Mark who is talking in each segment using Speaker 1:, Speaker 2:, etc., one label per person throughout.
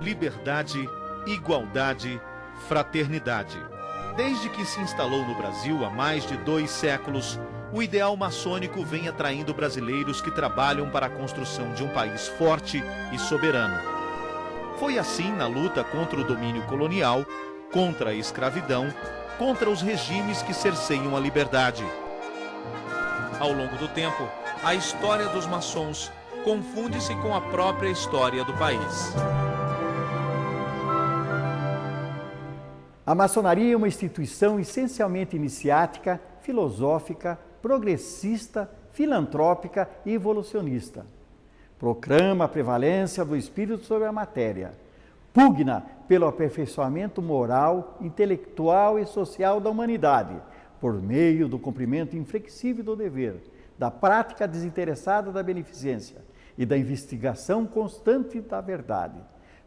Speaker 1: Liberdade, igualdade, fraternidade. Desde que se instalou no Brasil há mais de 2 séculos, o ideal maçônico vem atraindo brasileiros que trabalham para a construção de um país forte e soberano. Foi assim na luta contra o domínio colonial, contra a escravidão, contra os regimes que cerceiam a liberdade. Ao longo do tempo, a história dos maçons confunde-se com a própria história do país.
Speaker 2: A maçonaria é uma instituição essencialmente iniciática, filosófica, progressista, filantrópica e evolucionista. Proclama a prevalência do espírito sobre a matéria. Pugna pelo aperfeiçoamento moral, intelectual e social da humanidade, por meio do cumprimento inflexível do dever, da prática desinteressada da beneficência e da investigação constante da verdade.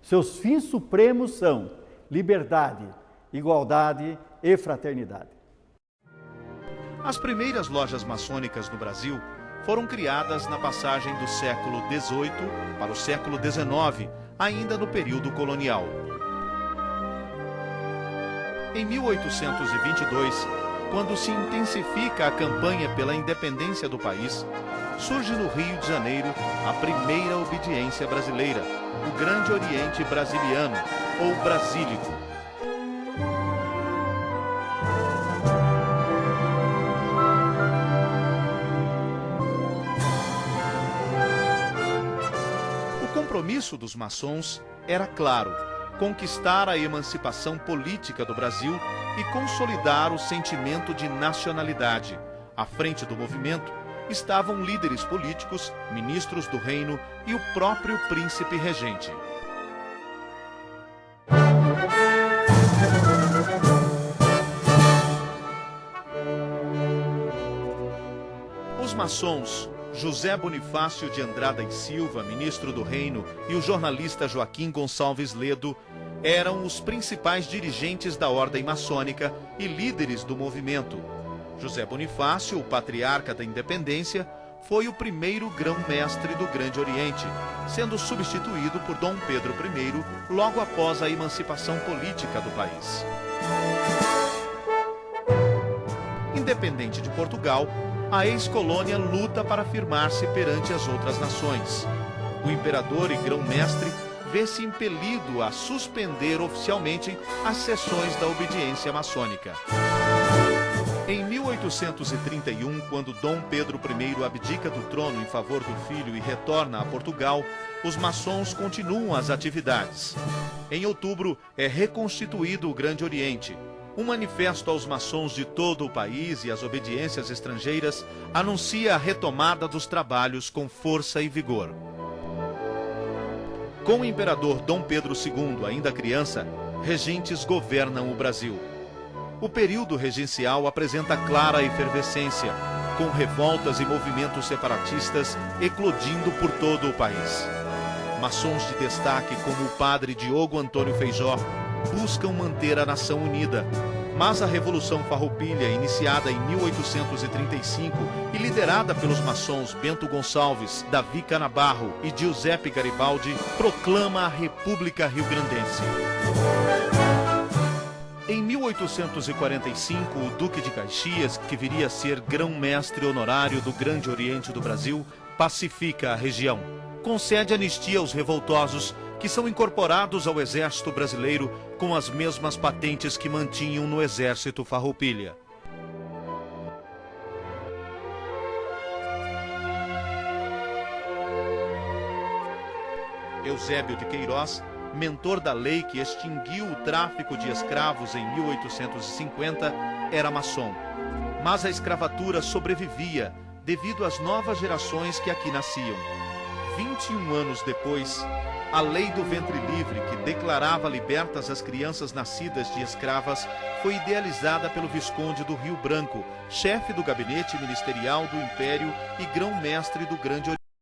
Speaker 2: Seus fins supremos são liberdade, igualdade e fraternidade.
Speaker 1: As primeiras lojas maçônicas no Brasil foram criadas na passagem do século XVIII para o século XIX, ainda no período colonial. Em 1822, quando se intensifica a campanha pela independência do país, surge no Rio de Janeiro a primeira obediência brasileira, o Grande Oriente Brasiliano, ou Brasílico. O compromisso dos maçons era claro: conquistar a emancipação política do Brasil e consolidar o sentimento de nacionalidade. À frente do movimento estavam líderes políticos, ministros do reino e o próprio príncipe regente. Os maçons José Bonifácio de Andrada e Silva, ministro do Reino, e o jornalista Joaquim Gonçalves Ledo eram os principais dirigentes da ordem maçônica e líderes do movimento. José Bonifácio, o patriarca da independência, foi o primeiro grão-mestre do Grande Oriente, sendo substituído por Dom Pedro I logo após a emancipação política do país. Independente de Portugal, a ex-colônia luta para afirmar-se perante as outras nações. O imperador e grão-mestre vê-se impelido a suspender oficialmente as sessões da obediência maçônica. Em 1831, quando Dom Pedro I abdica do trono em favor do filho e retorna a Portugal, os maçons continuam as atividades. Em outubro, é reconstituído o Grande Oriente. Um manifesto aos maçons de todo o país e às obediências estrangeiras anuncia a retomada dos trabalhos com força e vigor. Com o imperador Dom Pedro II ainda criança, regentes governam o Brasil. O período regencial apresenta clara efervescência, com revoltas e movimentos separatistas eclodindo por todo o país. Maçons de destaque como o padre Diogo Antônio Feijó buscam manter a nação unida, mas a Revolução Farroupilha, iniciada em 1835 e liderada pelos maçons Bento Gonçalves, Davi Canabarro e Giuseppe Garibaldi, proclama a República Rio-Grandense. Em 1845, o Duque de Caxias, que viria a ser grão-mestre honorário do Grande Oriente do Brasil, pacifica a região. Concede anistia aos revoltosos, que são incorporados ao Exército Brasileiro com as mesmas patentes que mantinham no Exército Farroupilha. Eusébio de Queiroz, mentor da lei que extinguiu o tráfico de escravos em 1850, era maçom. Mas a escravatura sobrevivia devido às novas gerações que aqui nasciam. 21 anos depois, a Lei do Ventre Livre, que declarava libertas as crianças nascidas de escravas, foi idealizada pelo Visconde do Rio Branco, chefe do gabinete ministerial do Império e grão-mestre do Grande Oriente.